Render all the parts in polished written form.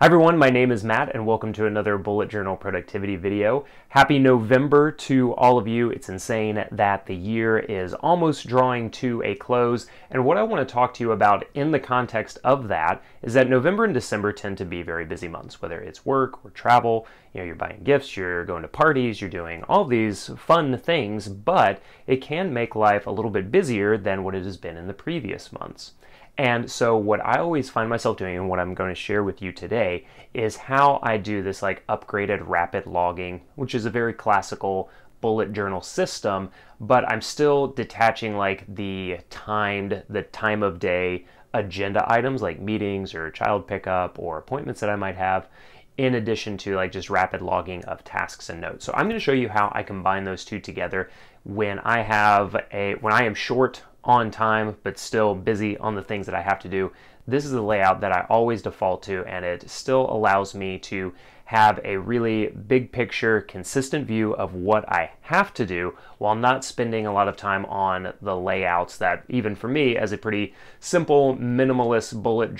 Hi everyone, my name is Matt and welcome to another bullet journal productivity video. Happy November to all of you. It's insane that the year is almost drawing to a close, and what I want to talk to you about in the context of that is that November and December tend to be very busy months, whether it's work or travel. You're buying gifts, you're going to parties, you're doing all these fun things, but it can make life a little bit busier than what it has been in the previous months. And so what I always find myself doing, and what I'm going to share with you today, is how I do this upgraded rapid logging, which is a very classical bullet journal system, but I'm still detaching the time of day agenda items like meetings or child pickup or appointments that I might have, in addition to just rapid logging of tasks and notes. So I'm going to show you how I combine those two together when I am short on time but still busy on the things that I have to do. This is the layout that I always default to, and it still allows me to have a really big picture, consistent view of what I have to do while not spending a lot of time on the layouts that, even for me as a pretty simple minimalist bullet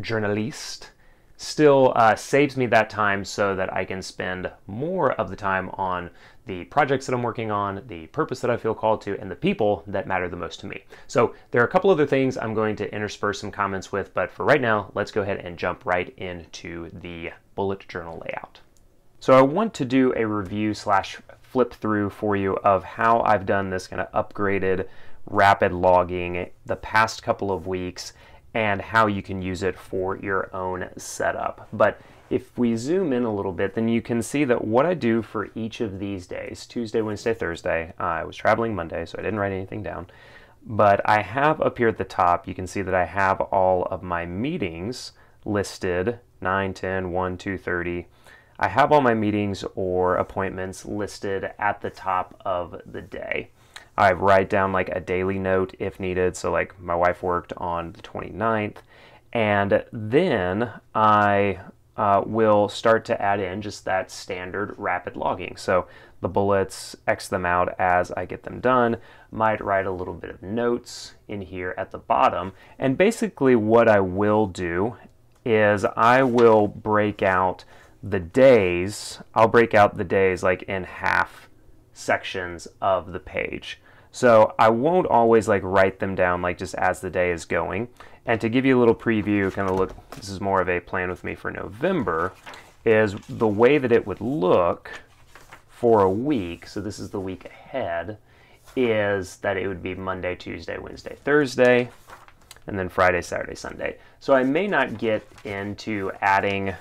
journalist, still saves me that time so that I can spend more of the time on the projects that I'm working on, the purpose that I feel called to, and the people that matter the most to me. So there are a couple other things I'm going to intersperse some comments with, but for right now, let's go ahead and jump right into the bullet journal layout. So I want to do a review / flip through for you of how I've done this kind of upgraded rapid logging the past couple of weeks, and how you can use it for your own setup. But if we zoom in a little bit, then you can see that what I do for each of these days, Tuesday, Wednesday, Thursday, I was traveling Monday, so I didn't write anything down, but I have up here at the top, you can see that I have all of my meetings listed, 9, 10, 1, 2, 30. I have all my meetings or appointments listed at the top of the day. I write down a daily note if needed. So my wife worked on the 29th, and then I will start to add in just that standard rapid logging. So the bullets, X them out as I get them done, might write a little bit of notes in here at the bottom. And basically what I will do is I will break out the days. I'll break out the days in half sections of the page. So I won't always write them down just as the day is going. And to give you a little preview, kind of look, this is more of a plan with me for November, is the way that it would look for a week, so this is the week ahead, is that it would be Monday, Tuesday, Wednesday, Thursday, and then Friday, Saturday, Sunday. So I may not get into adding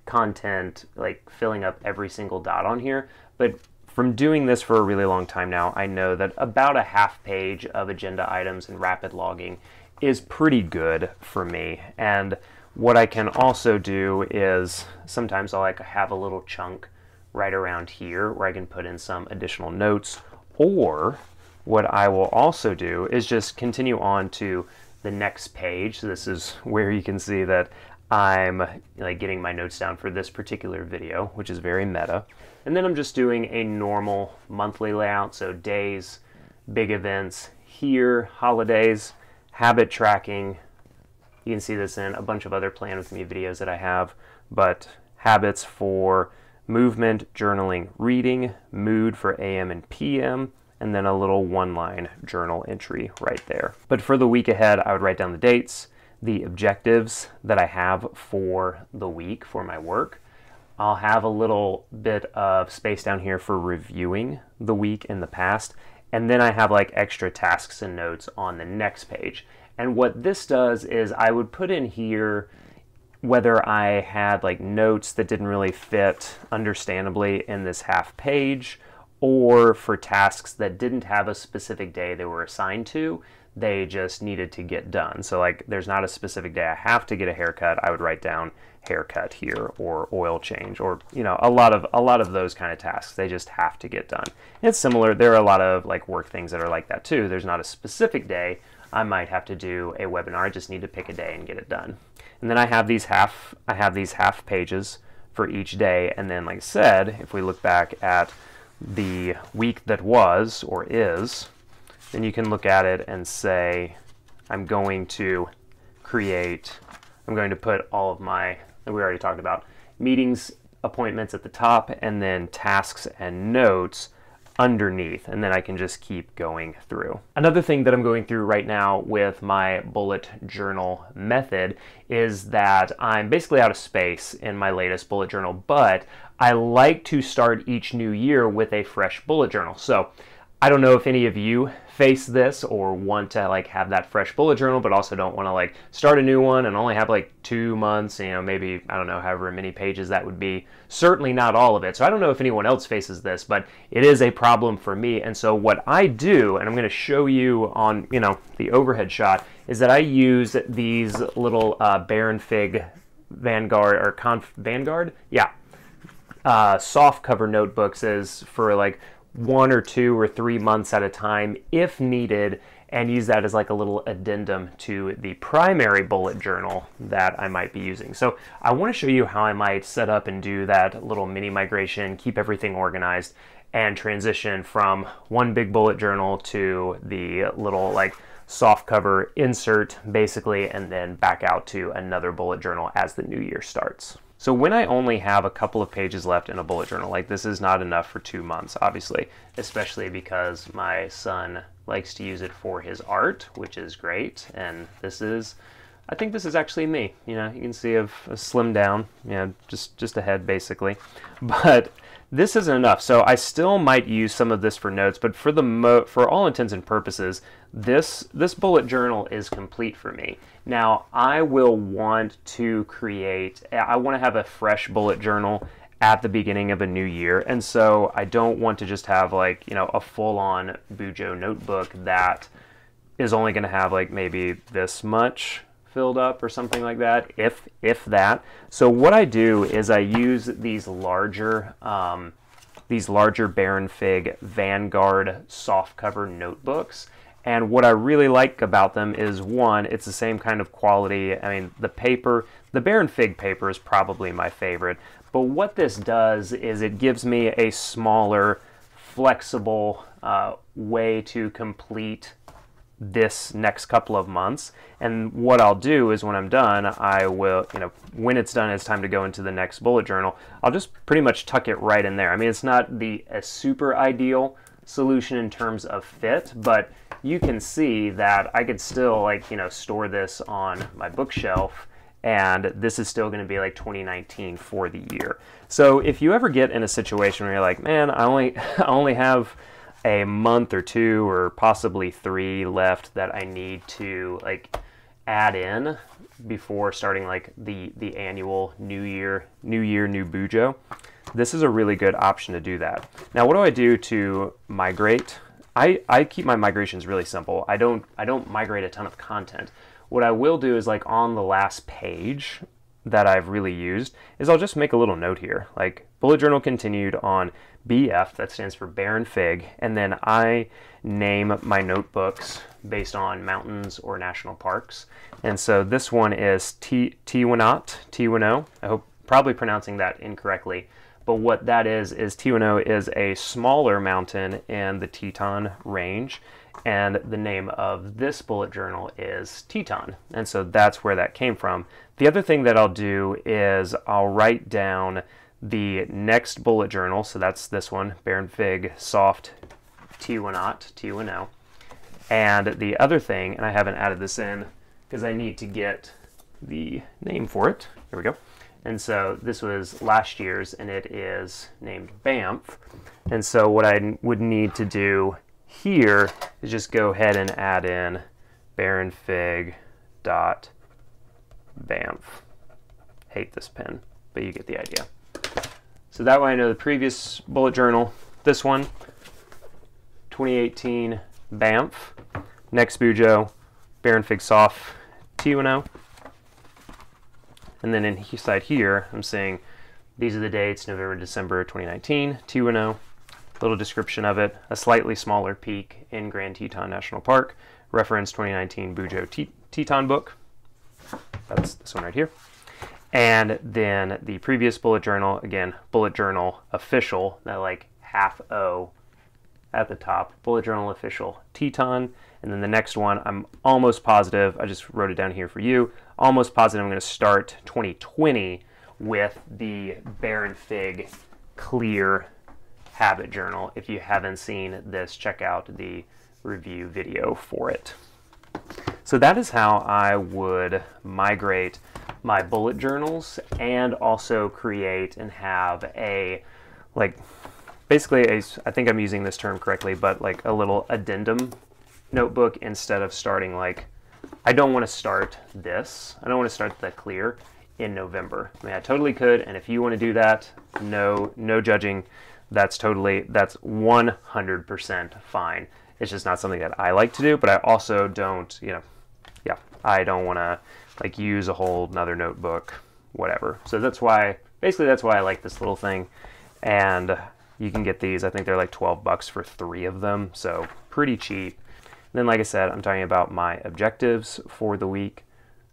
content, filling up every single dot on here, but from doing this for a really long time now, I know that about a half page of agenda items and rapid logging is pretty good for me. And what I can also do is sometimes I'll have a little chunk right around here where I can put in some additional notes, or what I will also do is just continue on to the next page. So this is where you can see that I'm getting my notes down for this particular video, which is very meta. And then I'm just doing a normal monthly layout, so days, big events, here, holidays, habit tracking. You can see this in a bunch of other Plan With Me videos that I have, but habits for movement, journaling, reading, mood for AM and PM, and then a little one-line journal entry right there. But for the week ahead, I would write down the dates, the objectives that I have for the week for my work. I'll have a little bit of space down here for reviewing the week in the past, and then I have extra tasks and notes on the next page. And what this does is I would put in here whether I had notes that didn't really fit understandably in this half page, or for tasks that didn't have a specific day they were assigned to, they just needed to get done. So there's not a specific day I have to get a haircut, I would write down haircut here, or oil change, or a lot of those kind of tasks. They just have to get done. And it's similar, there are a lot of work things that are like that too. There's not a specific day I might have to do a webinar, I just need to pick a day and get it done. And then I have these half pages for each day, and then like I said, if we look back at the week that was or is, then you can look at it and say, I'm going to create I'm going to put all of my, we already talked about, meetings, appointments at the top, and then tasks and notes underneath, and then I can just keep going through. Another thing that I'm going through right now with my bullet journal method is that I'm basically out of space in my latest bullet journal, but I like to start each new year with a fresh bullet journal. So I don't know if any of you face this or want to like have that fresh bullet journal, but also don't want to like start a new one and only have like 2 months, you know, maybe, I don't know, however many pages that would be. Certainly not all of it. So I don't know if anyone else faces this, but it is a problem for me. And so what I do, and I'm going to show you on, you know, the overhead shot, is that I use these little Baron Fig Vanguard or Vanguard? Yeah. Soft cover notebooks is for like 1 or 2 or 3 months at a time if needed, and use that as like a little addendum to the primary bullet journal that I might be using. So I want to show you how I might set up and do that little mini migration, keep everything organized, and transition from one big bullet journal to the little like soft cover insert basically, and then back out to another bullet journal as the new year starts. So when I only have a couple of pages left in a bullet journal, like this is not enough for 2 months, obviously, especially because my son likes to use it for his art, which is great. And this is, I think this is actually me. You know, you can see I've slimmed down, you know, just a head basically. But this isn't enough. So I still might use some of this for notes, but for all intents and purposes, this bullet journal is complete for me. Now, I will want to I want to have a fresh bullet journal at the beginning of a new year, and so I don't want to just have like, you know, a full-on bujo notebook that is only going to have like maybe this much filled up or something like that, if that. So what I do is I use these larger Baron Fig Vanguard softcover notebooks. And what I really like about them is, one, it's the same kind of quality. I mean, the paper, the Baron Fig paper is probably my favorite. But what this does is it gives me a smaller, flexible way to complete this next couple of months. And what I'll do is when I'm done, I will, you know, when it's done, it's time to go into the next bullet journal. I'll just pretty much tuck it right in there. I mean, it's not a super ideal solution in terms of fit, but you can see that I could still, like, you know, store this on my bookshelf, and this is still going to be like 2019 for the year. So if you ever get in a situation where you're like, man, I only have a month or 2 or possibly 3 left that I need to like add in before starting like the annual new year new bujo, this is a really good option to do that. Now, what do I do to migrate? I keep my migrations really simple. I don't migrate a ton of content. What I will do is, like, on the last page that I've really used, is I'll just make a little note here, like bullet journal continued on BF, that stands for Baron Fig, and then I name my notebooks based on mountains or national parks. And so this one is Tiwanaut. I hope probably pronouncing that incorrectly. But what that is Tiwanaut is a smaller mountain in the Teton range, and the name of this bullet journal is Teton, and so that's where that came from. The other thing that I'll do is I'll write down the next bullet journal, so that's this one, Baron Fig Soft Tiwanaut. And the other thing, and I haven't added this in because I need to get the name for it. Here we go. And so this was last year's, and it is named Banff. And so what I would need to do here is just go ahead and add in Baron Fig dot Banff. Hate this pen, but you get the idea. So that way I know the previous bullet journal, this one, 2018 Banff. Next bujo, Baron Fig Soft Tiwanaut. And then inside here, I'm saying these are the dates, November, December 2019, Tiwanaut. Little description of it, a slightly smaller peak in Grand Teton National Park, reference 2019 Bujo Teton book. That's this one right here. And then the previous bullet journal, again, bullet journal official, that like half O at the top, bullet journal official Teton. And then the next one, I'm almost positive, I just wrote it down here for you, almost positive I'm going to start 2020 with the Baron Fig Clear Habit Journal. If you haven't seen this, check out the review video for it. So that is how I would migrate my bullet journals and also create and have a, like, basically a, I think I'm using this term correctly, but like a little addendum notebook instead of starting like, I don't want to start this. I don't want to start the clear in November. I mean, I totally could, and if you want to do that, no judging. That's 100% fine. It's just not something that I like to do, but I also don't, you know, yeah, I don't want to like use a whole nother notebook, whatever. So that's why, basically that's why I like this little thing. And you can get these, I think they're like 12 bucks for 3 of them, so pretty cheap. And then like I said, I'm talking about my objectives for the week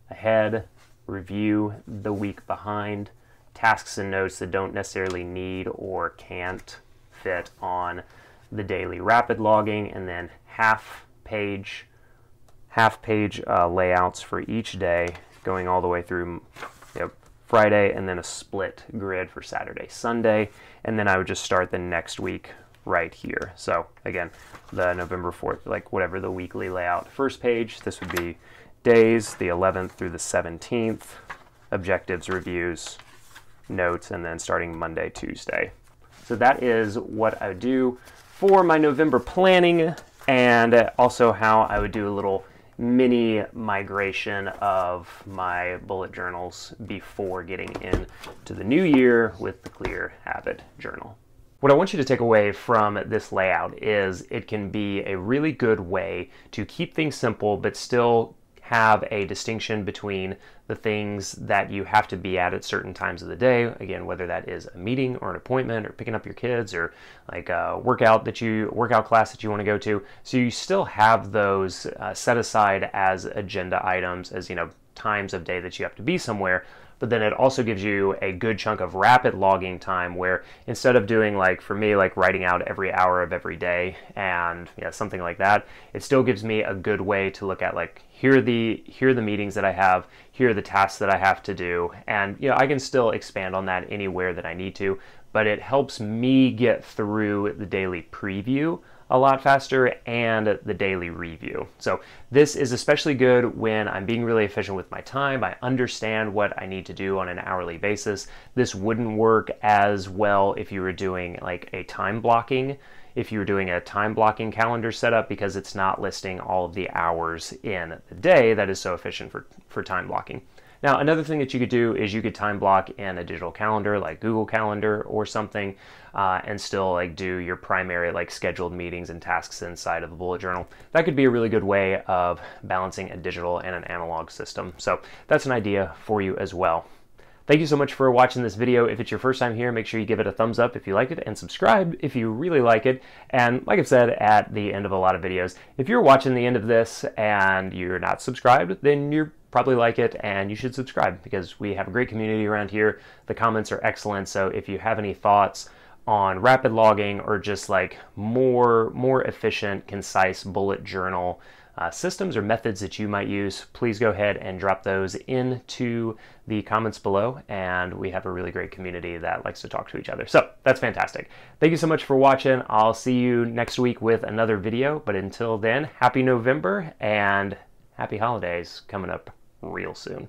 ahead, review the week behind, tasks and notes that don't necessarily need or can't fit on the daily rapid logging, and then half page layouts for each day going all the way through, you know, Friday, and then a split grid for Saturday, Sunday, and then I would just start the next week right here. So again, the November 4th, like whatever the weekly layout. First page, this would be days, the 11th through the 17th, objectives, reviews, notes, and then starting Monday, Tuesday. So that is what I would do for my November planning, and also how I would do a little mini migration of my bullet journals before getting into the new year with the Clear Habit Journal. What I want you to take away from this layout is it can be a really good way to keep things simple but still have a distinction between the things that you have to be at certain times of the day. Again, whether that is a meeting or an appointment or picking up your kids or like a workout class that you want to go to. So you still have those set aside as agenda items, as, you know, times of day that you have to be somewhere. But then it also gives you a good chunk of rapid logging time where instead of doing, like for me, like writing out every hour of every day and, you know, something like that, it still gives me a good way to look at, like, here are the meetings that I have, here are the tasks that I have to do, and, you know, I can still expand on that anywhere that I need to, but it helps me get through the daily preview a lot faster and the daily review. So this is especially good when I'm being really efficient with my time. I understand what I need to do on an hourly basis. This wouldn't work as well if you were doing like a time blocking, if you were doing a time blocking calendar setup, because it's not listing all of the hours in the day that is so efficient for time blocking. Now, another thing that you could do is you could time block in a digital calendar like Google Calendar or something, and still like do your primary like scheduled meetings and tasks inside of the bullet journal. That could be a really good way of balancing a digital and an analog system. So that's an idea for you as well. Thank you so much for watching this video. If it's your first time here, make sure you give it a thumbs up if you like it, and subscribe if you really like it. And like I've said at the end of a lot of videos, if you're watching the end of this and you're not subscribed, then you're probably like it and you should subscribe, because we have a great community around here. The comments are excellent. So if you have any thoughts on rapid logging or just like more efficient, concise bullet journal systems or methods that you might use, please go ahead and drop those into the comments below, and we have a really great community that likes to talk to each other. So that's fantastic. Thank you so much for watching. I'll see you next week with another video, but until then, happy November and happy holidays coming up real soon.